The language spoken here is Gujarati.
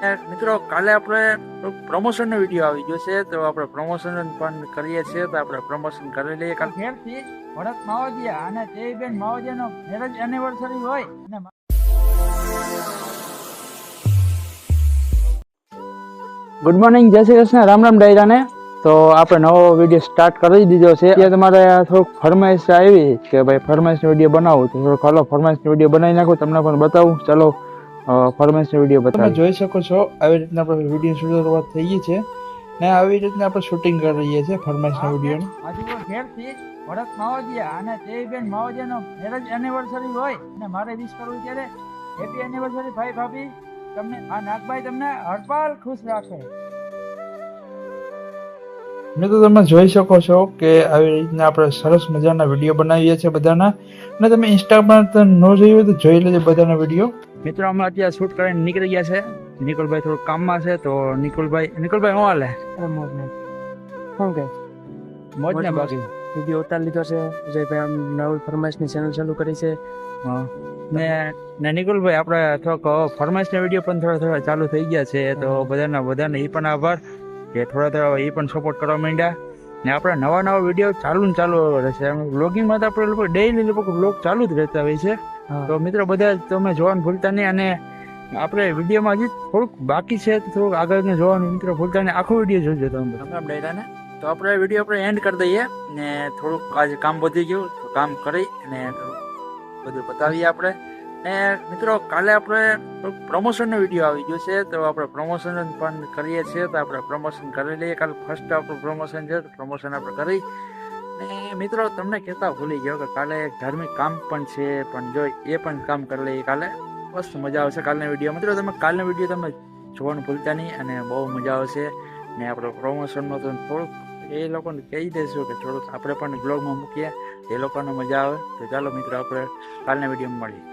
મિત્રો કાલે આપણે પ્રમોશનનો વિડીયો આવી ગયો છે, તો આપણે પ્રમોશન પણ કરીએ છીએ, તો આપણે પ્રમોશન કરી લઈએ. કાલે ઘેરથી ભરત માવજીયા અને દેવીબેન માવજીયાનો મેરેજ એનિવર્સરી હોય અને ગુડ મોર્નિંગ, જય શ્રી કૃષ્ણ, રામ રામ ડાયરાને. તો આપણે નવો વિડીયો સ્ટાર્ટ કરી દીધો છે. ત્યાં તમારે થોડુંક ફરમાઈશ આવી કે ભાઈ ફરમાઈશનો વિડીયો બનાવું, તો થોડુંક હાલો ફરમાઈશનો વિડીયો બનાવી નાખું, તમને પણ બતાવું. ચલો ફરમાઈશનો વિડીયો બતાવો. તમે જોઈ શકો છો આવી રીતના આપણે વિડીયો શરૂઆત થઈ ગઈ છે ને આવી રીતના આપણે શૂટિંગ કરી રહીએ છીએ ફરમાઈશના વિડીયોની. હજુ ઘેરથી ભરત માવજીયા અને દેવીબેન માવજીયાનો મેરેજ એનિવર્સરી હોય અને મારે વિશ કરવું ત્યારે હેપી એનિવર્સરી ભાઈ ભાભી. તમને આ નાગભાઈ તમને હરપાલ ખુશ રાખે. મિત્રો તમે જોઈ શકો છો કે આવી રીતના આપણે સરસ મજાના વિડીયો બનાવીએ છીએ બધાના, અને તમે ઇન્સ્ટાગ્રામ પર ન જોયું હોય તો જોઈ લેજો બધાના વિડીયો. મિત્રો અમે અત્યારે શૂટ કરીને નીકળી ગયા છે. નિકુલભાઈ થોડું કામમાં છે, તો નિકુલભાઈ શું હાલે? શું કે મોજ ને બાકી વિડીયો ઉતારી લીધો છે. વિજયભાઈ આમ નવી ફરમાઈશની ચેનલ ચાલુ કરી છે. ને નિકુલભાઈ આપણે થોડોક ફરમાઈશના વિડીયો પણ થોડા ચાલુ થઈ ગયા છે, તો બધાને એ પણ આભાર કે થોડા એ પણ સપોર્ટ કરવા માંડ્યા. ને આપણે નવા વિડીયો ચાલુ રહેશે. વ્લોગિંગમાં તો આપણે લોકો ડેઈલી વ્લોગ ચાલુ જ રહેતા હોય છે. તો મિત્રો બધા તમે જોવાનું ભૂલતા નહીં, અને આપણે વિડીયોમાં હજી થોડુંક બાકી છે, તો થોડુંક આગળ જોવાનું મિત્રો ભૂલતા નહીં. આખો વિડીયો જોજો તમે ડાયરાને. તો આપણે વિડીયો આપણે એન્ડ કરી દઈએ, ને થોડુંક આજે કામ વધી ગયું, તો કામ કરી અને થોડુંક બધું બતાવીએ આપણે. ને મિત્રો કાલે આપણે પ્રમોશનનો વિડીયો આવી ગયો છે, તો આપણે પ્રમોશન પણ કરીએ છીએ, તો આપણે પ્રમોશન કરી લઈએ. કાલે ફર્સ્ટ આપણું પ્રમોશન છે, તો પ્રમોશન આપણે કરી. ને મિત્રો તમને કહેતા ભૂલી ગયો કે કાલે ધાર્મિક કામ પણ છે, પણ જો એ પણ કામ કરી લઈએ કાલે. મસ્ત મજા આવશે કાલના વિડીયો. મિત્રો તમે કાલનો વિડીયો તમે જોવાનું ભૂલતા નહીં, અને બહુ મજા આવશે. ને આપણે પ્રમોશનનો તો થોડુંક એ લોકોને કહી દઈશું કે થોડુંક આપણે પણ બ્લોગમાં મૂકીએ, એ લોકોને મજા આવે. તો ચાલો મિત્રો આપણે કાલના વિડીયોમાં મળીએ.